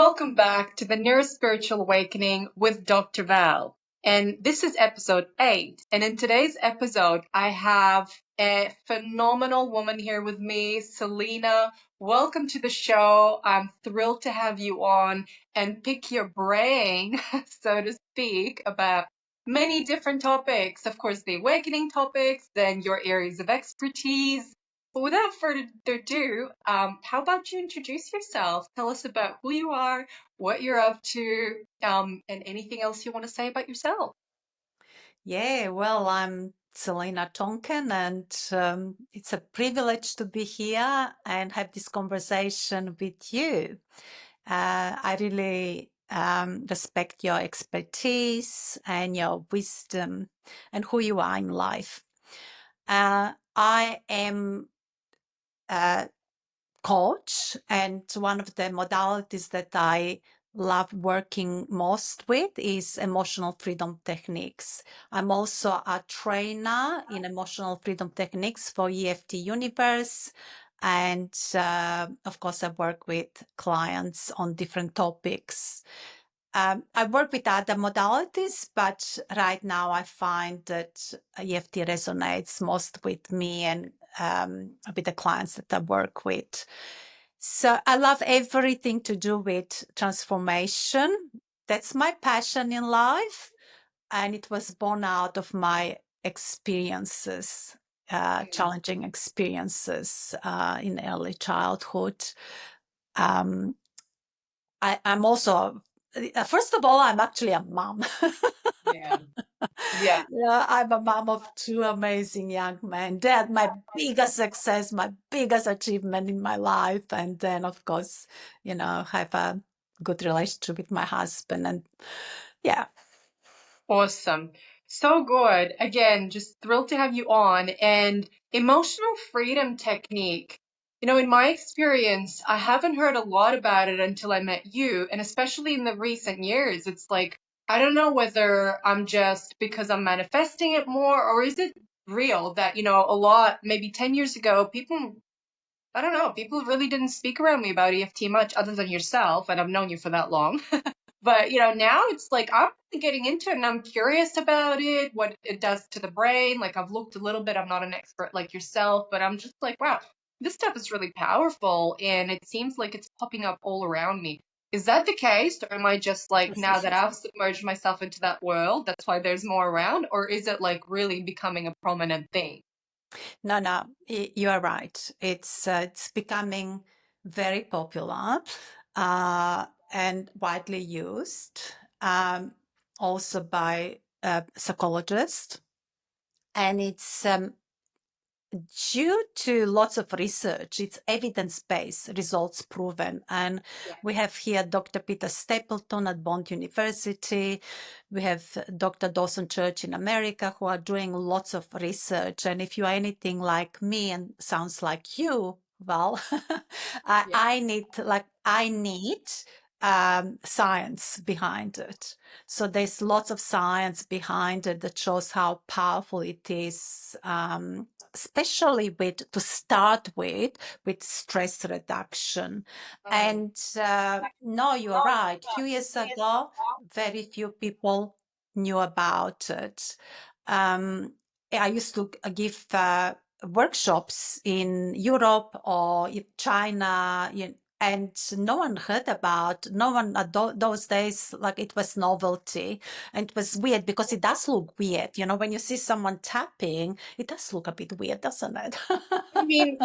Welcome back to the Neurospiritual Awakening with Dr. Val. And this is episode 8. And in today's episode, I have a phenomenal woman here with me, Celina. Welcome to the show. I'm thrilled to have you on and pick your brain, so to speak, about many different topics. Of course, the awakening topics, then your areas of expertise. But without further ado, how about you introduce yourself? Tell us about who you are, what you're up to, and anything else you want to say about yourself. Yeah, well, I'm Celina Tonkin, and it's a privilege to be here and have this conversation with you. I really respect your expertise and your wisdom and who you are in life. I am a coach, and one of the modalities that I love working most with is emotional freedom techniques. I'm also a trainer in emotional freedom techniques for EFT Universe. And of course, I work with clients on different topics. I work with other modalities, but right now I find that EFT resonates most with me and with the clients that I work with. So I love everything to do with transformation. That's my passion in life. And it was born out of my experiences, challenging experiences in early childhood. Um, I'm also, first of all, I'm actually a mom. Yeah. Yeah. Yeah, I'm a mom of two amazing young men. They're my biggest success, my biggest achievement in my life. And then, of course, have a good relationship with my husband. And yeah. Awesome. So good. Again, just thrilled to have you on. And emotional freedom technique. In my experience, I haven't heard a lot about it until I met you. And especially in the recent years, it's like, I don't know whether I'm just because I'm manifesting it more, or is it real that, a lot, maybe 10 years ago, people, I don't know, people really didn't speak around me about EFT much other than yourself. And I've known you for that long. But now it's like I'm really getting into it and I'm curious about it, what it does to the brain. Like I've looked a little bit, I'm not an expert like yourself, but I'm just like, wow, this stuff is really powerful and it seems like it's popping up all around me. Is that the case? Or am I just like now that I've submerged myself into that world, that's why there's more around? Or is it like really becoming a prominent thing? No, you are right. It's becoming very popular and widely used, also by psychologists. And it's due to lots of research. It's evidence-based, results proven. And Yeah. we have here Dr. Peter Stapleton at Bond University. We have Dr. Dawson Church in America who are doing lots of research. And if you are anything like me and sounds like you, well, Yeah. I need science behind it. So there's lots of science behind it that shows how powerful it is, especially to start with stress reduction. Mm. And no, you are right. A few years ago, very few people knew about it. Um, I used to give workshops in Europe or in China, and no one heard about, no one at those days, like it was novelty. And it was weird because it does look weird. When you see someone tapping, it does look a bit weird, doesn't it? I mean,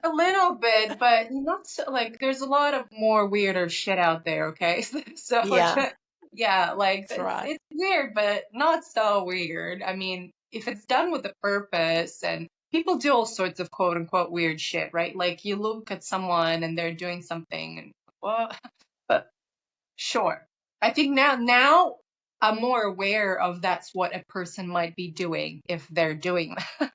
a little bit, but not so, like there's a lot of more weirder shit out there, okay? So Yeah, yeah, like that's right. it's weird, but not so weird. I mean, if it's done with a purpose and people do all sorts of quote unquote weird shit, right? Like you look at someone and they're doing something and well, but sure. I think now I'm more aware of that's what a person might be doing if they're doing that.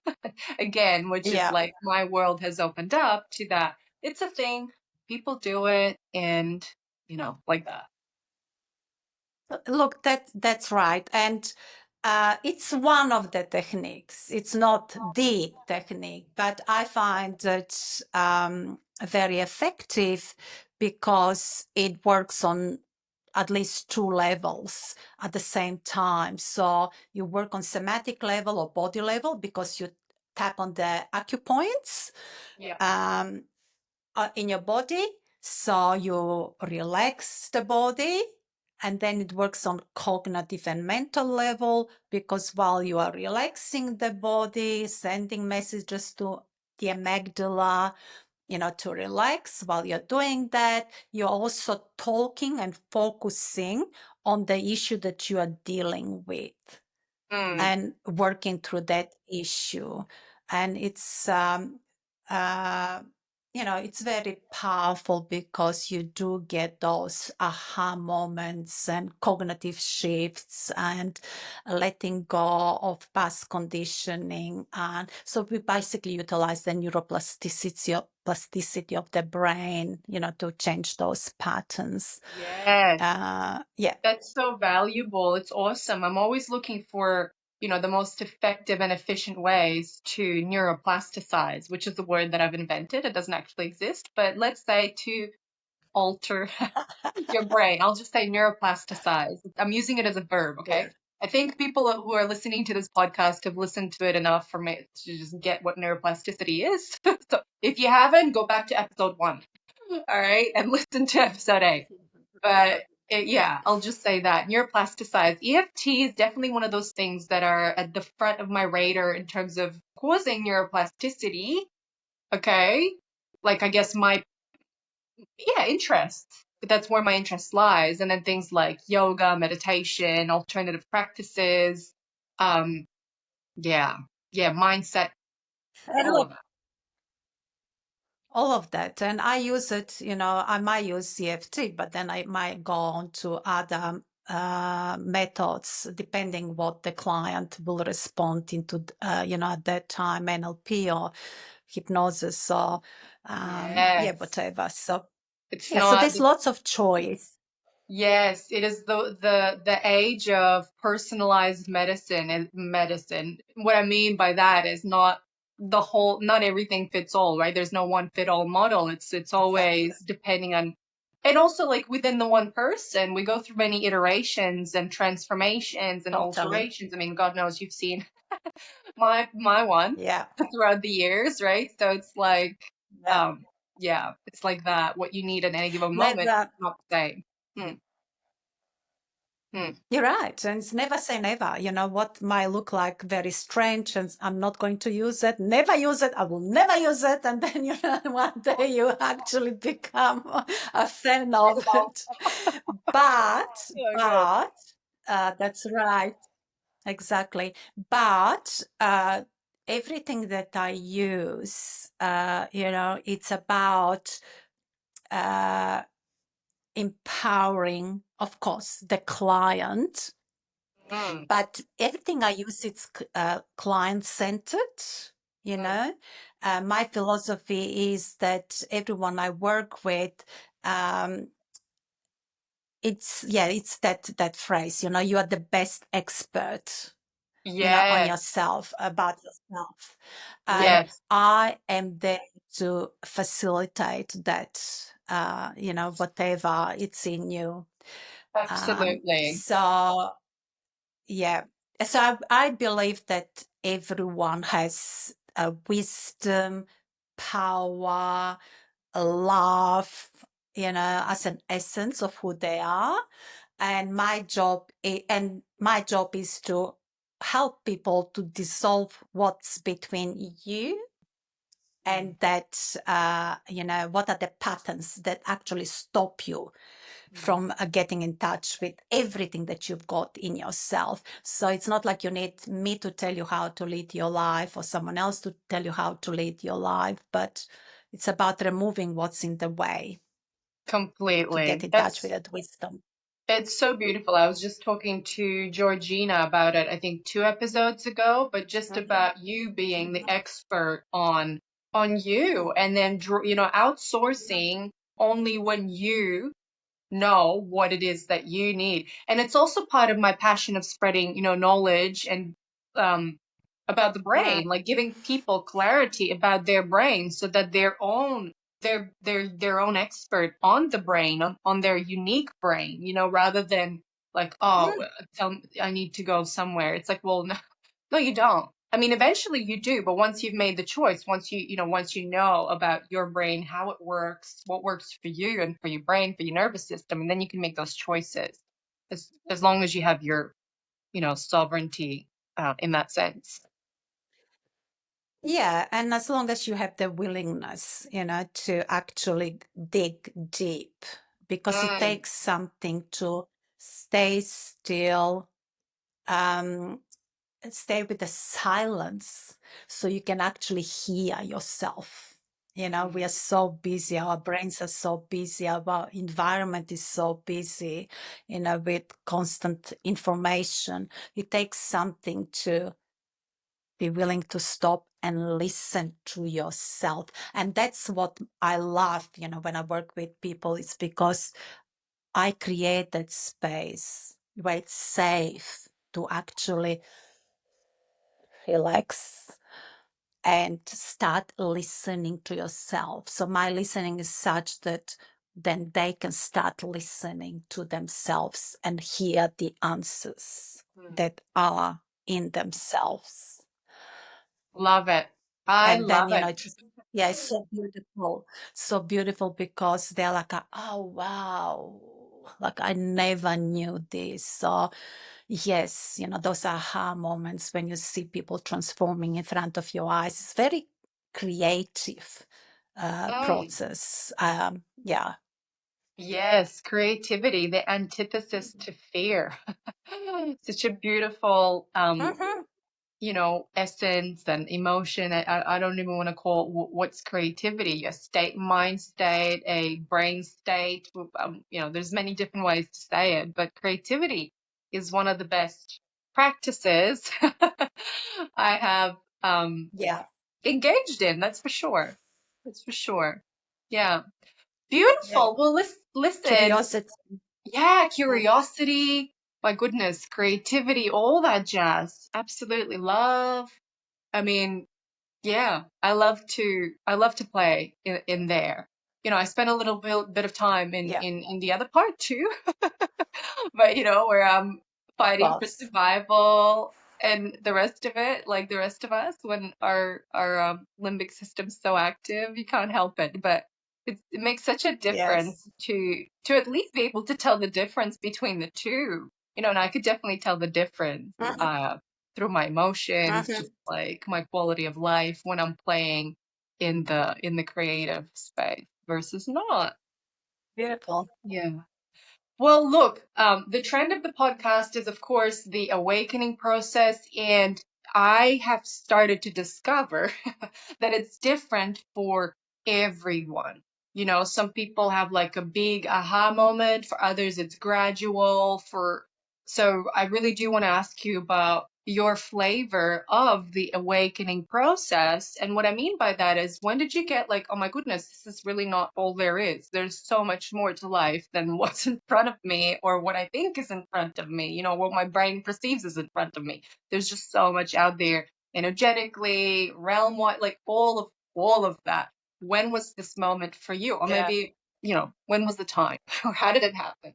Again, which is Yeah. like my world has opened up to that. It's a thing. People do it and like that. Look, that's right. And it's one of the techniques. It's not the technique, but I find it very effective because it works on at least two levels at the same time. So you work on somatic level or body level because you tap on the acupoints Yeah. in your body. So you relax the body, and then it works on cognitive and mental level because while you are relaxing the body, sending messages to the amygdala, to relax. While you're doing that, you're also talking and focusing on the issue that you are dealing with Mm, and working through that issue. And uh, it's very powerful because you do get those aha moments and cognitive shifts and letting go of past conditioning. And so we basically utilize the neuroplasticity of the brain, to change those patterns. yes. Yeah. That's so valuable. It's awesome. I'm always looking for, the most effective and efficient ways to neuroplasticize, which is a word that I've invented. It doesn't actually exist, but let's say to alter your brain. I'll just say neuroplasticize. I'm using it as a verb, okay? Good. I think people who are listening to this podcast have listened to it enough for me to just get what neuroplasticity is. So if you haven't, go back to episode 1, all right, and listen to episode 8. But yeah, I'll just say that neuroplasticize. EFT is definitely one of those things that are at the front of my radar in terms of causing neuroplasticity. Okay. Like, I guess yeah, interests. That's where my interest lies. And then things like yoga, meditation, alternative practices. Um, yeah, yeah, mindset, And all of it. all of that. And I use it, I might use CFT, but then I might go on to other methods depending what the client will respond into, at that time, NLP or hypnosis. So, yeah, Yes. whatever. So, It's yeah, so not there's the lots of choice. Yes, it is the age of personalized medicine and medicine. What I mean by that is not everything fits all, right? There's no one fit all model. It's Exactly. always depending on, and also like within the one person, we go through many iterations and transformations and Totally. alterations. I mean, God knows you've seen my one Yeah. throughout the years, right? So it's like, Yeah. um, yeah, it's like that. What you need at any given moment, Never. not the same. Hmm. Hmm. You're right. And it's never say never. What might look like very strange and I'm not going to use it. Never use it. I will never use it. And then, one day you actually become a fan of it. But, Oh, good. but, that's right. Exactly. But, everything that I use, it's about, uh, empowering, of course, the client, Mm, but everything I use, it's client centered. You mm. know, my philosophy is that everyone I work with, um, it's that phrase. You are the best expert. On Yes, yourself, about yourself, and yes, I am there to facilitate that. Whatever it's in you. absolutely. So yeah. So I believe that everyone has a wisdom, power, a love, as an essence of who they are. And my job is to help people to dissolve what's between you Mm, and that, what are the patterns that actually stop you mm. from getting in touch with everything that you've got in yourself. So it's not like you need me to tell you how to lead your life or someone else to tell you how to lead your life, but it's about removing what's in the way to get Completely. in touch with that wisdom. It's so beautiful. I was just talking to Georgina about it, I think 2 episodes ago, but just Mhm. about you being the Mhm. expert on you, and then outsourcing only when you know what it is that you need. And it's also part of my passion of spreading, knowledge and um, about the Mm. brain, like giving people clarity about their brain so that they're their own expert on the brain, on their unique brain, rather than like, oh, I need to go somewhere. It's like, well, no, no, you don't. I mean, eventually you do, but once you've made the choice, once you know about your brain, how it works, what works for you and for your brain, for your nervous system, and then you can make those choices as long as you have your, sovereignty in that sense. Yeah, and as long as you have the willingness, to actually dig deep, because it Mm, takes something to stay still, um, stay with the silence so you can actually hear yourself. We are so busy, our brains are so busy, our environment is so busy, with constant information. It takes something to be willing to stop and listen to yourself. And that's what I love, when I work with people, it's because I create that space where it's safe to actually relax and start listening to yourself. So my listening is such that then they can start listening to themselves and hear the answers mm. that are in themselves. Love it. I And then, love it. it's just, yeah, it's so beautiful. So beautiful because they're like, oh, wow. Like I never knew this. So yes, those aha moments when you see people transforming in front of your eyes. It's very creative Mm. process. Yeah. Yes, creativity, the antithesis to fear. Such a beautiful, Hmm. essence and emotion. I don't even want to call it what's creativity, a state, mind state, a brain state. There's many different ways to say it, but creativity is one of the best practices I have Yeah. engaged in. That's for sure. That's for sure. Yeah. Yeah. Beautiful. Well, listen. Curiosity. Yeah, Yeah. curiosity. My goodness, creativity, all that jazz. Absolutely love. I mean, yeah, I love to play in there. I spent a little bit of time in Yeah. in in the other part too, but where I'm Of fighting for course. survival and the rest of it, like the rest of us, when our limbic system's so active, you can't help it. But it makes such a Yes. difference to at least be able to tell the difference between the two. And I could definitely tell the difference. Mhm. Through my emotions, just Mhm. like my quality of life when I'm playing in the creative space versus not. Beautiful. Yeah. Well, look, the trend of the podcast is, of course, the awakening process, and I have started to discover that it's different for everyone. Some people have like a big aha moment, for others it's gradual, so I really do want to ask you about your flavor of the awakening process. And what I mean by that is, when did you get like, oh my goodness, this is really not all there is. There's so much more to life than what's in front of me or what I think is in front of me, what my brain perceives is in front of me. There's just so much out there energetically, realm-wide, like all of that. When was this moment for you? Or Yeah. maybe, when was the time? Or how did it happen?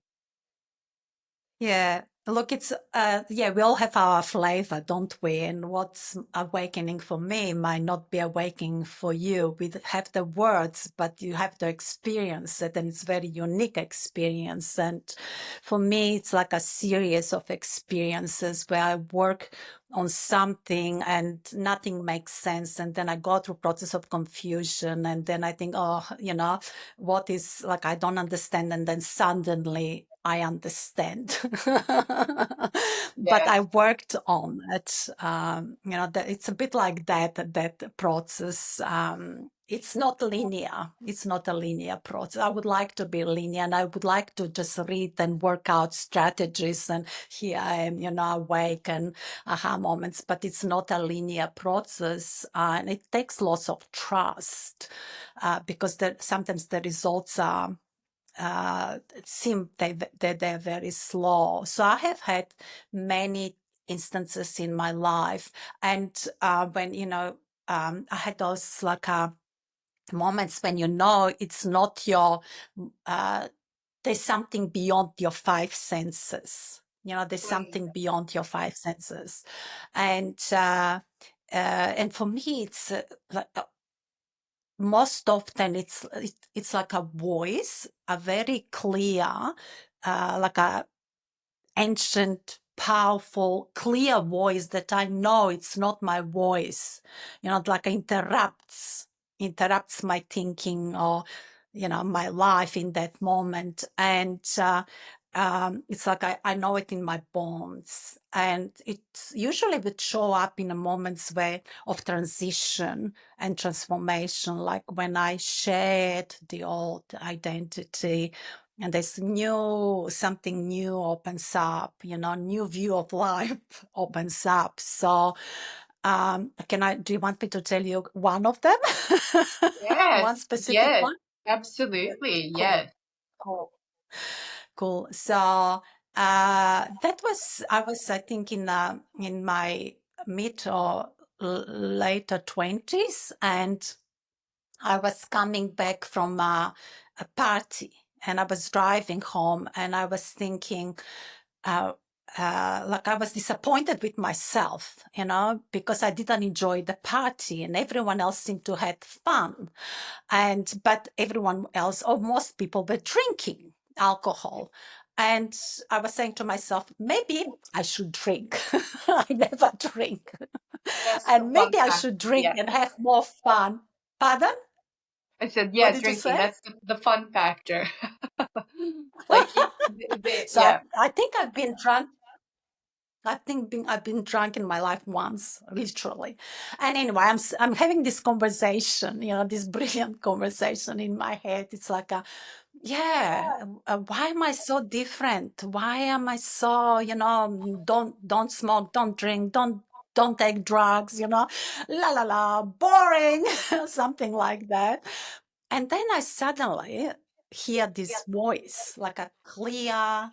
Yeah. Look, it's yeah, we all have our flavor, don't we? And what's awakening for me might not be awakening for you. We have the words, but you have to experience it, and it's very unique experience. And for me, it's like a series of experiences where I work on something and nothing makes sense, and then I go through process of confusion, and then I think, oh, what is like I don't understand, and then suddenly I understand. But I Yes, worked on it. It's a bit like that process. It's not linear. It's not a linear process. I would like to be linear, and I would like to just read and work out strategies. And here I am, awake and aha moments. But it's not a linear process, and it takes lots of trust because sometimes the results are seem they're very slow. So I have had many instances in my life, and when I had those like moments when you know it's not your, there's something beyond your five senses. There's Mm. something beyond your five senses. And for me, it's like, most often it's like a voice, a very clear, like a ancient, powerful, clear voice that I know it's not my voice. Like interrupts my thinking, or my life in that moment. And it's like I know it in my bones, and it usually would show up in the moments where of transition and transformation, like when I shared the old identity and there's something new opens up, new view of life opens up. So do you want me to tell you one of them? One Yes, specific yes, one? Yeah. absolutely, Cool. yes. Cool. Cool. So I was, I think, in my mid or later 20s, and I was coming back from a party, and I was driving home, and I was thinking, uh, like I was disappointed with myself, because I didn't enjoy the party, and everyone else seemed to have fun, but everyone else, or most people, were drinking alcohol. And I was saying to myself, maybe I should drink. I never drink. Yes, the And fun maybe I fact. should drink Yeah. and have more fun. Pardon? I said, What yeah, did you drinking. say? That's the fun factor. Like, So yeah. I think I've been drunk. I've been drunk in my life once, literally. And anyway, I'm having this conversation, this brilliant conversation in my head. It's like yeah, why am I so different? Why am I so, don't smoke, don't drink, don't take drugs, la la la, boring, something like that. And then I suddenly hear this voice, like a clear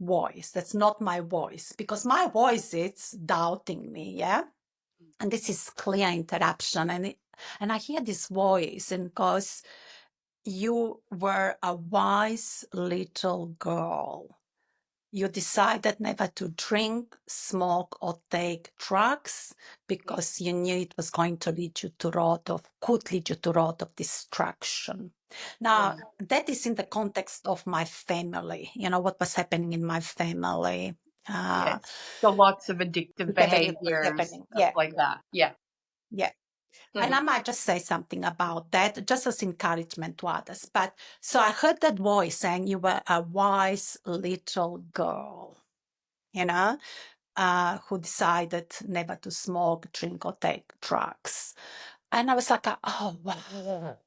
voice. That's not my voice, because my voice is doubting me, yeah? And this is clear interruption. And I hear this voice and goes, you were a wise little girl. You decided never to drink, smoke, or take drugs because you knew it was going to lead you to could lead you to road of destruction. Now, Mm. that is in the context of my family, what was happening in my family. Uh, Yes. So lots of addictive everything was behaviors, happening. stuff Yeah, like that. Yeah. yeah. And I Mhm. might just say something about that, just as encouragement to others. But so I heard that voice saying, you were a wise little girl, who decided never to smoke, drink, or take drugs. And I was like, oh, wow.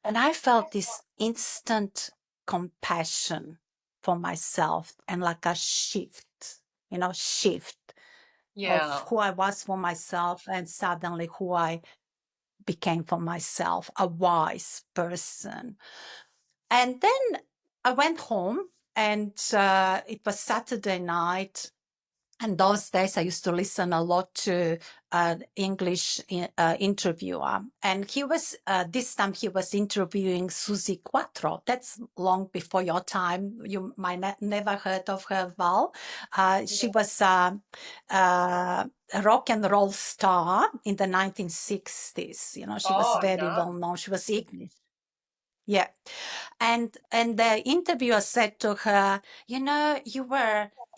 And I felt this instant compassion for myself, and like a shift of Yeah. who I was for myself, and suddenly who I became for myself, a wise person. And then I went home, and it was Saturday night. And those days I used to listen a lot to English interviewer. And this time he was interviewing Susie Quattro. That's long before your time. You might never heard of her, Val. She Yeah. was a rock and roll star in the 1960s. She was Oh, very no. well known. She was English. Yeah. And the interviewer said to her,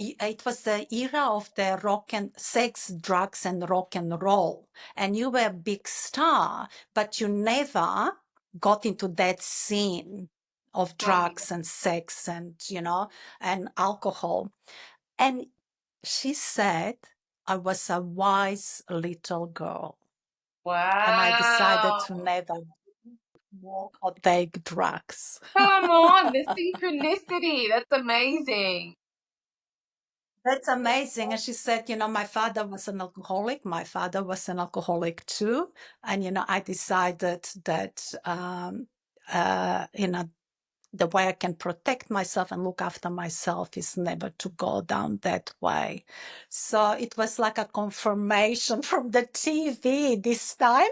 it was the era of the rock and sex, drugs, and rock and roll. And you were a big star, but you never got into that scene of Mhm. drugs and sex and alcohol. And she said, I was a wise little girl, and I decided Wow. to never smoke or take drugs. Come on, the synchronicity. That's amazing. That's amazing. And she said, my father was an alcoholic. My father was an alcoholic too. And, I decided that, the way I can protect myself and look after myself is never to go down that way. So it was like a confirmation from the TV this time.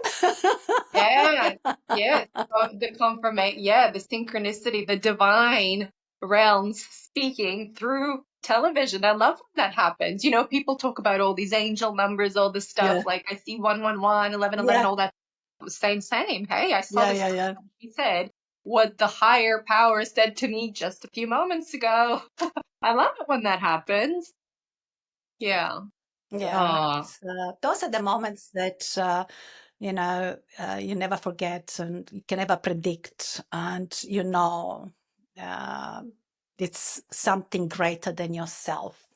Yeah, yes. The confirmation, yeah, the synchronicity, the divine realms speaking through television. I love when that happens. You know, people talk about all these angel numbers, all this Yeah, stuff. Like I see 111, 1111, yeah, all that. Same, same. Hey, I saw yeah, this. yeah, yeah, He said what the higher power said to me just a few moments ago. I love it when that happens. Yeah. yeah. Oh, So those are the moments that you never forget and you can never predict, and uh, it's something greater than yourself.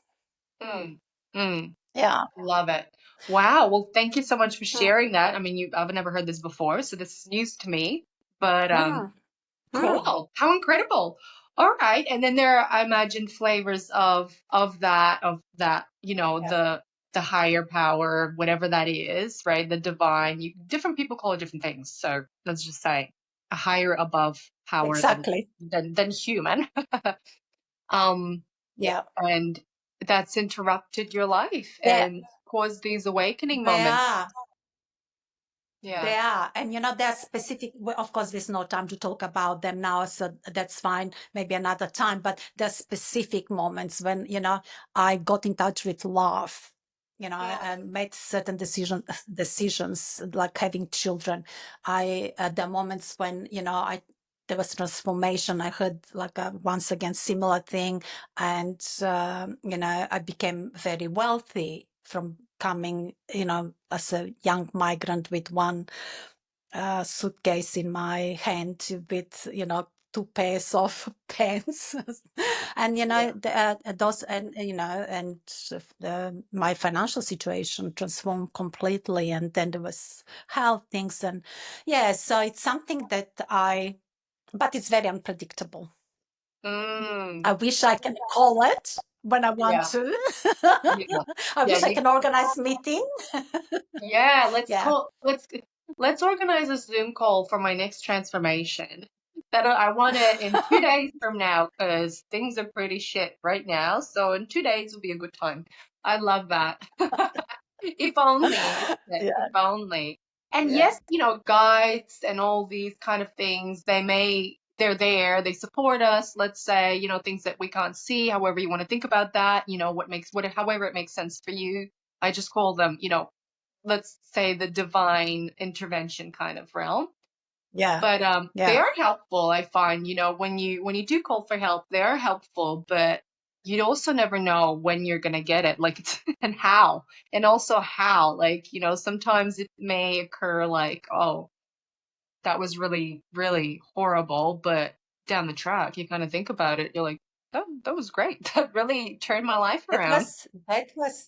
mm, mm. Yeah. Love it. Wow. Well, thank you so much for Mm, sharing that. I mean, I've never heard this before, so this is news to me. But mm, mm. cool. How incredible. All right. And then there are, I imagine, flavors of that, Yeah, the higher power, whatever that is, right? The divine. Different people call it different things. So let's just say a higher above power than exactly. than human. Um, Yeah. and that's interrupted your life There, and caused these awakening there moments. are. Yeah. They are. And there's specific, well, of course, there's no time to talk about them now, so that's fine, maybe another time. But there's specific moments when, I got in touch with love, and made certain decisions like having children. There are moments when, there was transformation. I heard like once again similar thing, and I became very wealthy from coming, as a young migrant with one suitcase in my hand with, two pairs of pants. And, Yeah. those, and, my financial situation transformed completely. And then there was health things. And yeah, so it's something that but it's very unpredictable. Mm. I wish I can call it when I want Yeah. to. Yeah. I Yeah. wish I can organize meeting. Yeah. Yeah. Let's organize a Zoom call for my next transformation. That I want it in 2 days from now because things are pretty shit right now. So in 2 days will be a good time. I love that. If only, isn't it? If Yeah. only. And Yeah. yes, guides and all these kind of things, they're there, they support us, let's say, things that we can't see, however you want to think about that, however it makes sense for you. I just call them, let's say the divine intervention kind of realm. Yeah. But they Yeah. are helpful, I find, when you do call for help, they are helpful, but you also never know when you're gonna get it, like and how. And also how, like, sometimes it may occur like, oh, that was really, really horrible, but down the track, you kind of think about it, you're like, that was great. That really turned my life around.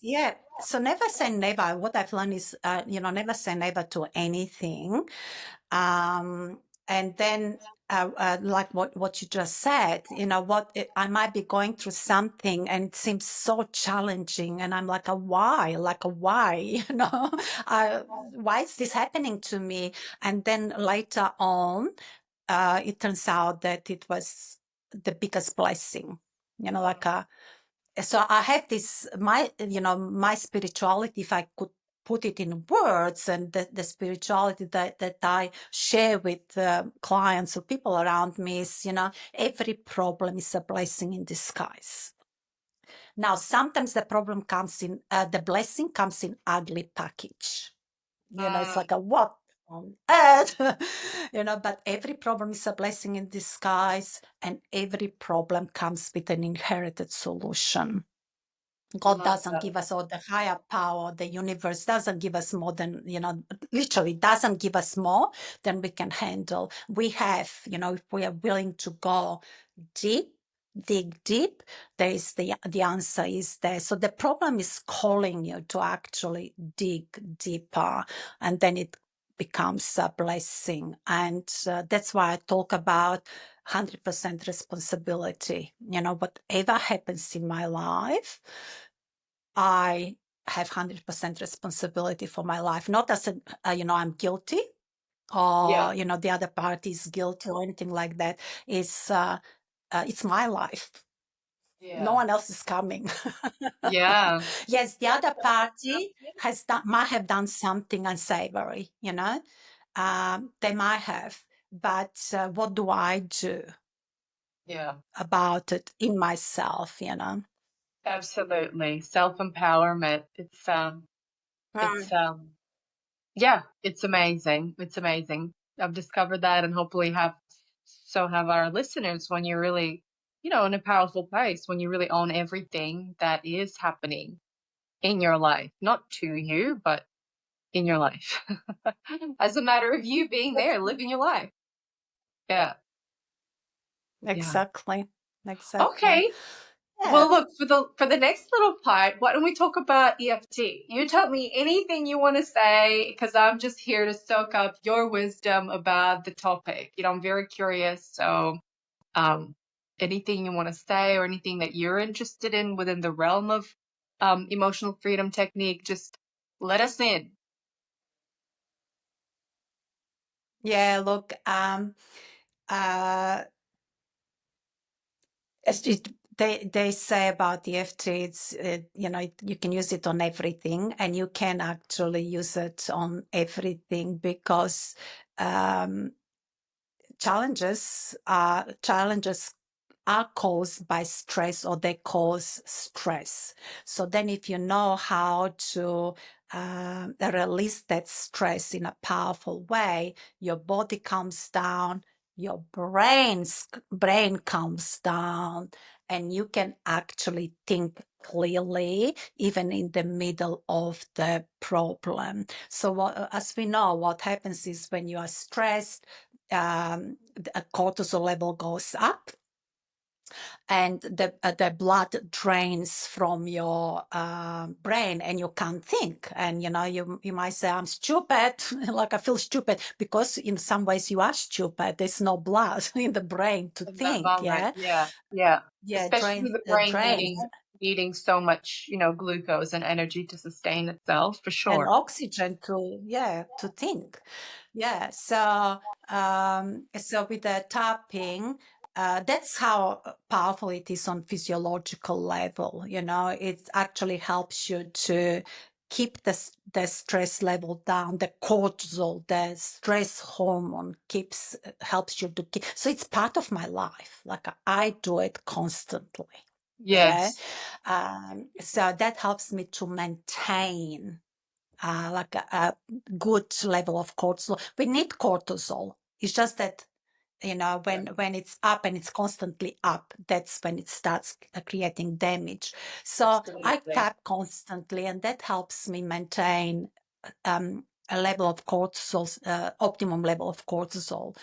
Yeah. So never say never. What I've learned is, never say never to anything. Um, and then, like what you just said, I might be going through something and it seems so challenging. And I'm like, a why, why is this happening to me? And then later on, it turns out that it was the biggest blessing, like so I have this, my spirituality, if I could put it in words, and the spirituality that I share with clients or people around me is, every problem is a blessing in disguise. Now, sometimes the blessing comes in ugly package. It's Mm, like a what on earth? But every problem is a blessing in disguise, and every problem comes with an inherited solution. God love doesn't that. give us, or the higher power, the universe doesn't give us more than, literally doesn't give us more than we can handle. We have, if we are willing to go deep, dig deep, there is the answer is there. So the problem is calling you to actually dig deeper, and then it becomes a blessing. And that's why I talk about 100% responsibility. Whatever happens in my life, I have 100% responsibility for my life. Not as I'm guilty, Yeah. or the other party is guilty or anything like that. It's my life. No Yeah. one else is coming. Yeah. Yes, the other party might have done something unsavory, they might have, but what do I do Yeah. about it in myself? Absolutely. Self-empowerment. It's Mm. yeah, it's amazing. It's amazing. I've discovered that and hopefully have our listeners when you're really, in a powerful place, when you really own everything that is happening in your life, not to you, but in your life. As a matter of you being there, living your life. Yeah. Yeah. Exactly. Exactly. Okay. Yeah. Well, look, for the next little part, why don't we talk about EFT? You tell me anything you want to say, because I'm just here to soak up your wisdom about the topic. I'm very curious. So, um, anything you want to say or anything that you're interested in within the realm of emotional freedom technique, just let us in. Yeah, look, uh they say about EFT, you can use it on everything, and you can actually use it on everything because um, challenges are caused by stress, or they cause stress. So then if you know how to release that stress in a powerful way, your body calms down, your brain calms down, and you can actually think clearly even in the middle of the problem. So as we know, what happens is when you are stressed, the cortisol level goes up, and the blood drains from your brain, and you can't think. And you might say, I'm stupid. Like, I feel stupid, because in some ways you are stupid. There's no blood in the brain to In that think. moment. Yeah. Yeah, yeah. Yeah, Especially drains with the brain drains. needing so much, glucose and energy to sustain itself, for And sure. oxygen to think. Yeah. So with the tapping, that's how powerful it is on physiological level. It actually helps you to keep the stress level down. The cortisol, the stress hormone, keeps helps you to keep. So it's part of my life. Like, I do it constantly. Yeah. Yes, So that helps me to maintain like a good level of cortisol. We need cortisol. It's just that, yeah, when it's up, and it's constantly up, that's when it starts creating damage. So I absolutely. tap constantly, and that helps me maintain a level of cortisol, optimum level of cortisol.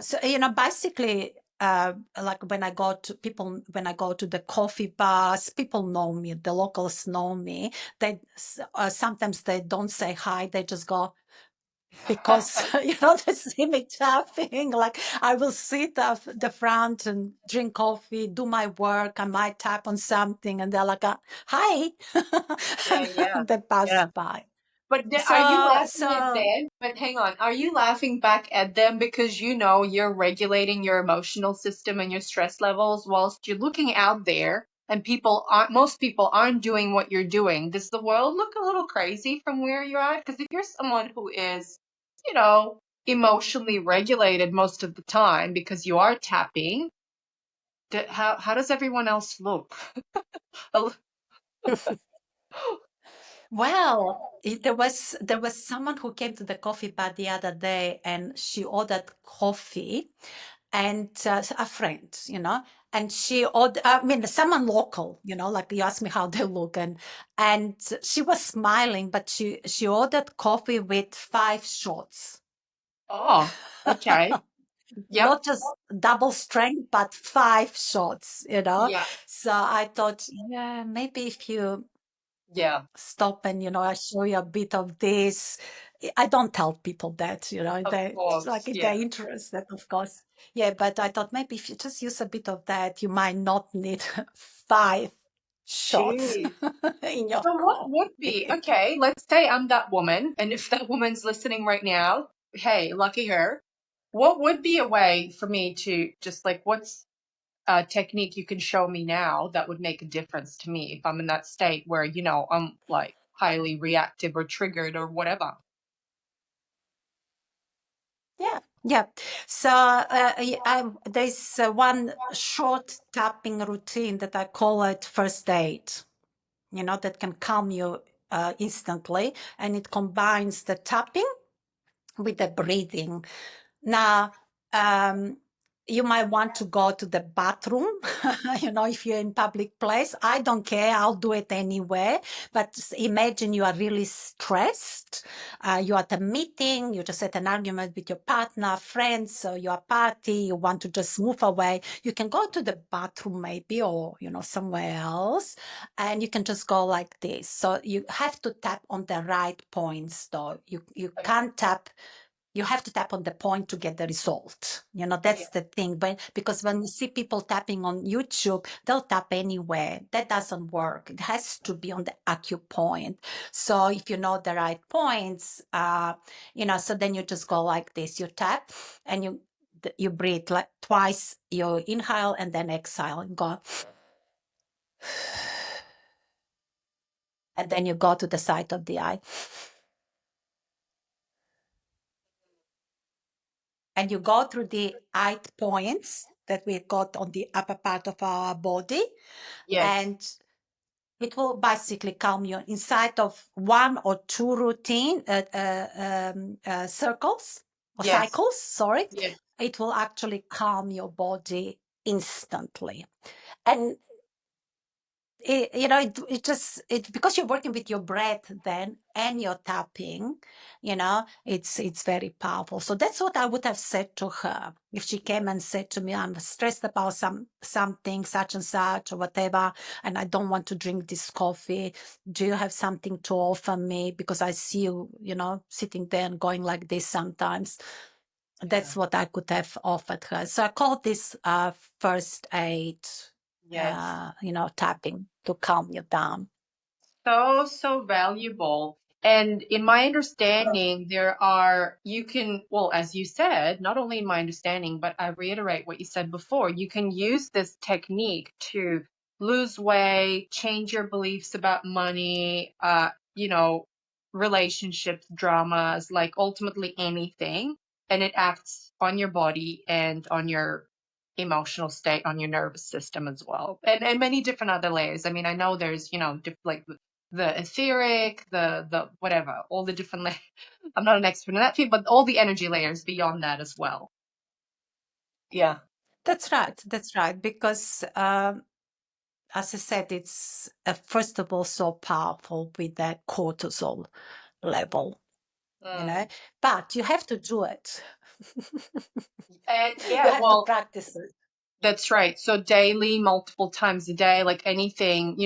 So basically, like, when I go to the coffee bars, people know me, the locals know me. They sometimes they don't say hi, they just go, because they see me tapping. Like, I will sit at the front and drink coffee, do my work, I might tap on something, and they're like, hi. Yeah, yeah, And they pass yeah. by. But are you so laughing at so them? But hang on, are you laughing back at them because you're regulating your emotional system and your stress levels whilst you're looking out there and most people aren't doing what you're doing? Does the world look a little crazy from where you're at? Because if you're someone who is, you know, emotionally regulated most of the time because you are tapping, how does everyone else look? Well, there was someone who came to the coffee bar the other day, and she ordered coffee, and a friend, and she ordered. I mean, someone local, like, you asked me how they look, and she was smiling, but she ordered coffee with 5 shots. Oh, okay. Yep. Not just double strength, but 5 shots. Yeah. So I thought, yeah, maybe if you Yeah. stop, and I show you a bit of this. I don't tell people that, Of they, like, course. if they're Yeah. interested, of course. Yeah, but I thought, maybe if you just use a bit of that, you might not need 5 shots Jeez. in your So what would be, coffee. okay, let's say I'm that woman, and if that woman's listening right now, hey, lucky her. What would be a way for me to just like, what's a technique you can show me now that would make a difference to me if I'm in that state where, I'm like highly reactive or triggered or whatever? Yeah, yeah. So there's one short tapping routine that I call it first aid, that can calm you instantly. And it combines the tapping with the breathing. Now, um, you might want to go to the bathroom, if you're in public place. I don't care. I'll do it anyway. But imagine you are really stressed. You're at a meeting. You just had an argument with your partner, friends, or your party. You want to just move away. You can go to the bathroom maybe, or, somewhere else. And you can just go like this. So you have to tap on the right points, though. You can't tap, you have to tap on the point to get the result. Yeah. That's the thing. But because when you see people tapping on YouTube, they'll tap anywhere. That doesn't work. It has to be on the acupoint. So if you know the right points, so then you just go like this. You tap and you breathe like twice. You inhale and then exhale and go. And then you go to the side of the eye. And you go through the 8 points that we got on the upper part of our body, Yes. and it will basically calm you inside of one or two routine circles or Yes. cycles. Sorry, Yes. it will actually calm your body instantly. And it because you're working with your breath then and you're tapping, it's very powerful. So that's what I would have said to her if she came and said to me, I'm stressed about something such and such or whatever, and I don't want to drink this coffee. Do you have something to offer me? Because I see you, sitting there and going like this sometimes. Yeah. That's what I could have offered her. So I call this first aid, Yes. tapping to calm you down. So, so valuable. And in my understanding, you can, well, as you said, not only in my understanding, but I reiterate what you said before, you can use this technique to lose weight, change your beliefs about money, relationships, dramas, like ultimately anything. And it acts on your body and on your emotional state, on your nervous system as well, and many different other layers. I mean, I know there's, like the etheric, the whatever, all the different layers. I'm not an expert in that field, but all the energy layers beyond that as well. Yeah. That's right. That's right. Because, as I said, it's first of all so powerful with that cortisol level, Mm. but you have to do it. And You yeah, have to well, practice it. that's right. So daily, multiple times a day, like anything,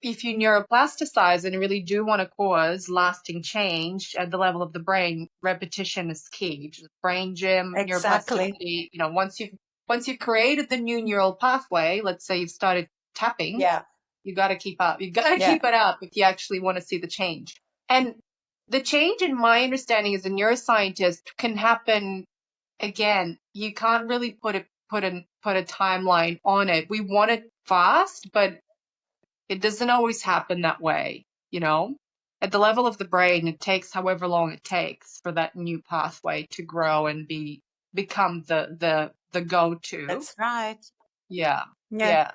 if you neuroplasticize and really do want to cause lasting change at the level of the brain, repetition is key. Just brain gym, Exactly. neuroplasticity, once you've created the new neural pathway, let's say you've started tapping, Yeah. you got to keep up. You got to Yeah. keep it up if you actually want to see the change. And the change, in my understanding as a neuroscientist, can happen. Again, you can't really put a timeline on it. We want it fast, but it doesn't always happen that way, you know? At the level of the brain, it takes however long it takes for that new pathway to grow and become the go-to. That's right. Yeah. Yeah. Yeah.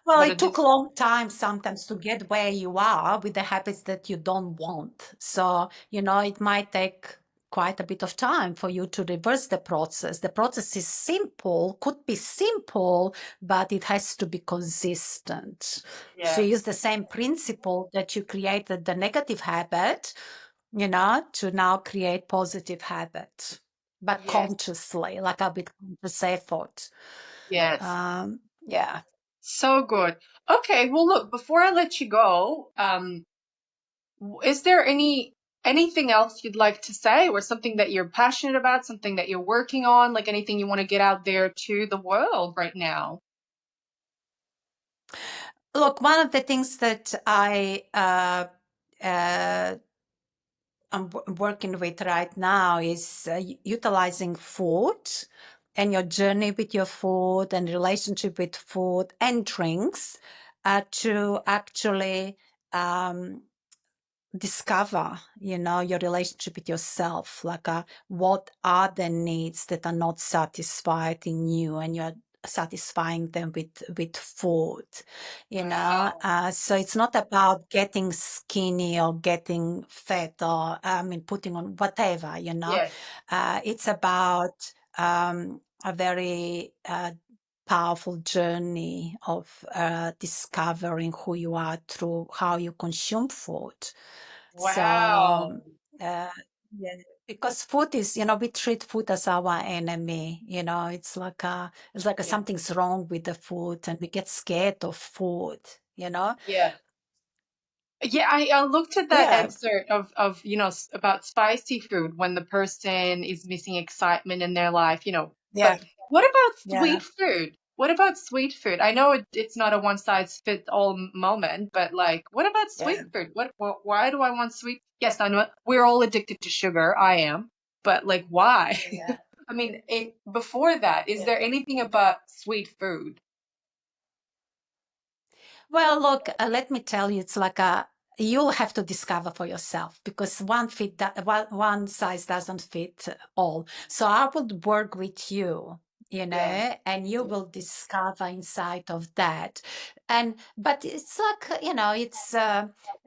Well, But it it took a is, long time sometimes to get where you are with the habits that you don't want. So, it might take quite a bit of time for you to reverse the process. The process is simple, could be simple, but it has to be consistent. So you use yes. the same principle that you created the negative habit, to now create positive habit, but Yes. consciously, like a bit conscious effort. Yes. Um, yeah. So good. Okay, well, look, before I let you go, is there anything else you'd like to say, or something that you're passionate about, something that you're working on, like anything you want to get out there to the world right now? Look, one of the things that I uh, working with right now is utilizing food and your journey with your food and relationship with food and drinks to actually um, discover, your relationship with yourself, like what are the needs that are not satisfied in you, and you're satisfying them with food, Wow. so it's not about getting skinny or getting fat, or putting on whatever, Yes. it's about a very powerful journey of discovering who you are through how you consume food. So, Wow. uh, yeah, because food is, we treat food as our enemy. It's like Yeah. something's wrong with the food, and we get scared of food. You know, Yeah. Yeah, I looked at that yeah, excerpt of about spicy food when the person is missing excitement in their life, yeah, but what about yeah, sweet food? What about sweet food? I know it's not a one size fits all moment, but like, what about yeah, sweet food? Why do I want sweet? Yes, I know we're all addicted to sugar. I am, but like, why? yeah, I mean, before that, is yeah. there anything about sweet food? Well, look, let me tell you, it's like you'll have to discover for yourself, because one size doesn't fit all. So I would work with you, Yeah, and you will discover inside of that. But it's like,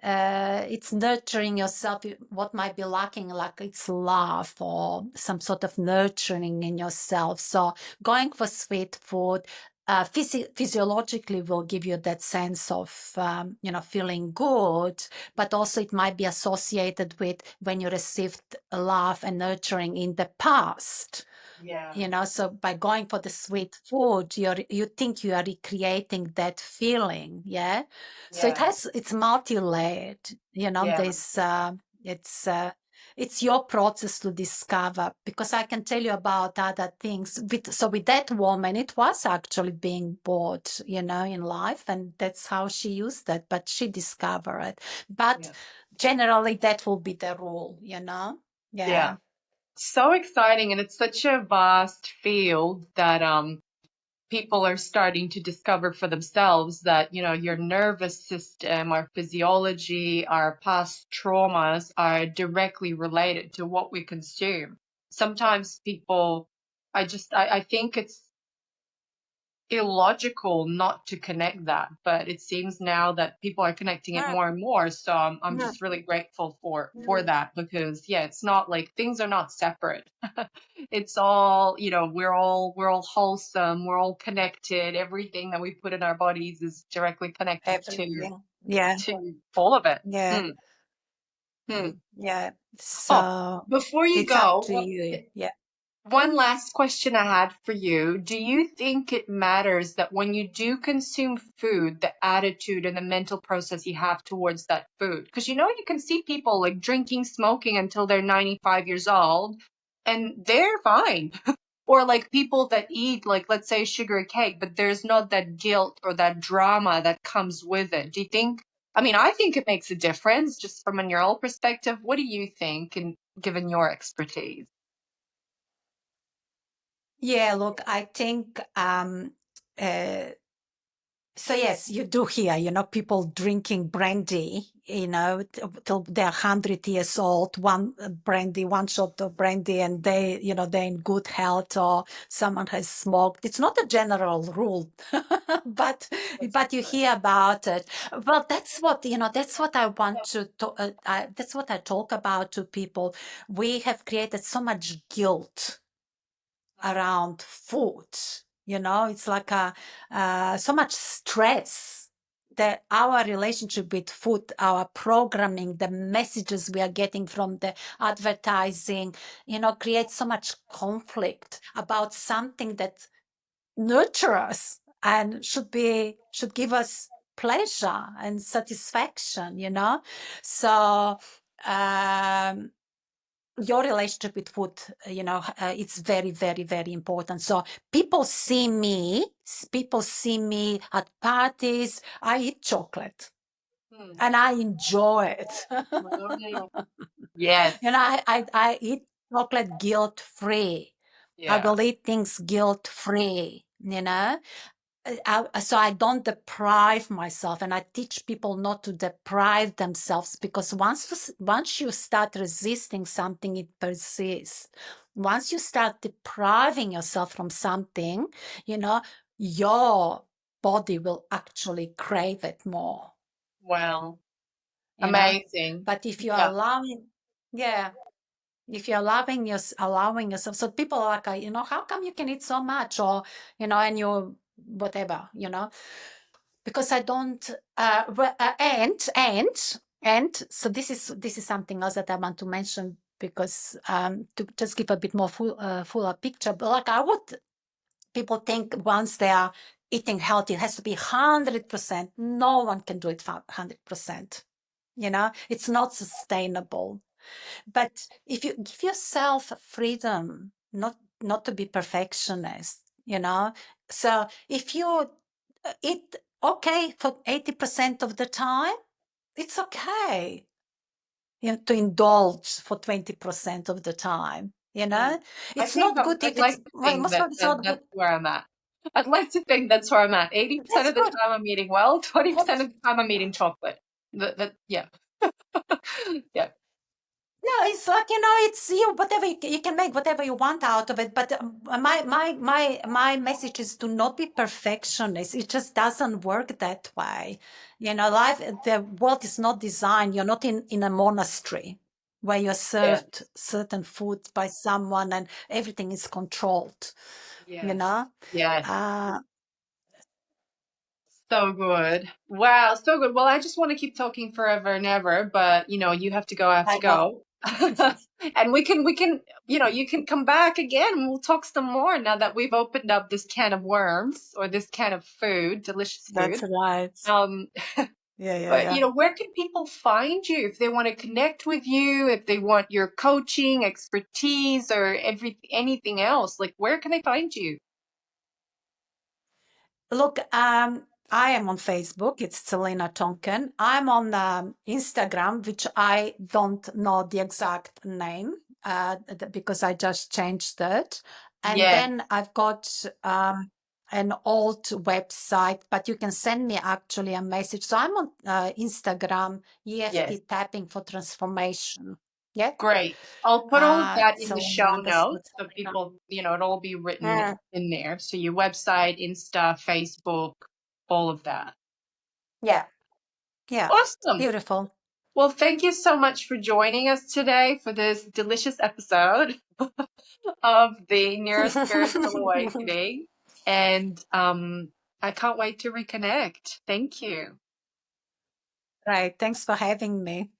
it's nurturing yourself. What might be lacking, like it's love or some sort of nurturing in yourself. So going for sweet food, physiologically will give you that sense of feeling good, but also it might be associated with when you received love and nurturing in the past. yeah, So by going for the sweet food, you think you are recreating that feeling. Yeah. So yeah, it's multi-layered. yeah, There's it's it's your process to discover, because I can tell you about other things. With that woman, it was actually being bored, in life, and that's how she used that, but she discovered it. But yeah, generally, that will be the rule, yeah. Yeah. So exciting, and it's such a vast field that people are starting to discover for themselves that your nervous system, our physiology, our past traumas are directly related to what we consume. Sometimes people, I think it's illogical not to connect that, but it seems now that people are connecting it more and more. So I'm just really grateful for that, because yeah, it's not like things are not separate. It's all, we're all wholesome, we're all connected. Everything that we put in our bodies is directly connected to Everything. Yeah. to all of it. Yeah. Hmm. Hmm. Yeah. Oh, So before you it's up go, to you. Yeah. one last question I had for you. Do you think it matters that when you do consume food, the attitude and the mental process you have towards that food? Because you can see people like drinking, smoking until they're 95 years old and they're fine. Or like people that eat, like, let's say sugar cake, but there's not that guilt or that drama that comes with it. Do you think? I mean, I think it makes a difference just from a neural perspective. What do you think, and given your expertise? Yeah, look, I think uh so yes, you do hear, people drinking brandy, till they're 100 years old, one brandy, one shot of brandy, and they're in good health, or someone has smoked. It's not a general rule, but That's but you right. hear about it. Well, that's what I want that's what I talk about to people. We have created so much guilt around food. It's like so much stress that our relationship with food, our programming, the messages we are getting from the advertising, creates so much conflict about something that nurture us and should give us pleasure and satisfaction. So um your relationship with food, it's very, very, very important. So people see me at parties. I eat chocolate. Mm. and I enjoy it. Mm. Yes. I eat chocolate guilt free. I Yeah. will eat things guilt free, so I don't deprive myself, and I teach people not to deprive themselves, because once you start resisting something, it persists. Once you start depriving yourself from something, you know, your body will actually crave it more, Well, you know. amazing. But if you're Yeah. allowing, yeah, if you're allowing yourself, so people are like, how come you can eat so much, or and you whatever, because I don't and so this is something else that I want to mention, because to just give a bit more fuller picture. But like, I would people think once they are eating healthy, it has to be 100%. No one can do it 100%. It's not sustainable. But if you give yourself freedom, not to be perfectionist, so if you eat okay for 80% of the time, it's okay, to indulge for 20% of the time. Mm. I It's think not good I'd if like it's to well, think most that, of it's not good. that's where I'm at. I'd like to think that's where I'm at. 80% That's of the good. time I'm eating well, 20% What? of the time I'm eating chocolate. Yeah. Yeah. No, it's like, it's you, whatever you can make whatever you want out of it. But my message is to not be perfectionist. It just doesn't work that way. The world is not designed. You're not in a monastery where you're Yeah. served certain foods by someone and everything is controlled. You Yes. know, Yes. uh, So good. Wow, so good. Well, I just want to keep talking forever and ever, but you have to go, I have to I know. go. And we can, you can come back again and we'll talk some more now that we've opened up this can of worms or this can of food, delicious That's food. right. Um, Yeah, yeah, but yeah. where can people find you if they want to connect with you, if they want your coaching, expertise, or anything else? Like, where can they find you? Look, I am on Facebook. It's Celina Tonkin. I'm on Instagram, which I don't know the exact name because I just changed it. And Yes, then I've got an old website, but you can send me actually a message. So I'm on Instagram, yes. EFT Tapping for Transformation. Yeah. Great. I'll put all of that in the show Celina underscore notes so Celina. people, it'll all be written Mm, in there. So your website, Insta, Facebook, all of that. yeah. Yeah. Awesome. Beautiful. Well, thank you so much for joining us today for this delicious episode of the Neurospiritual Awakening. And I can't wait to reconnect. Thank you. Right. Thanks for having me.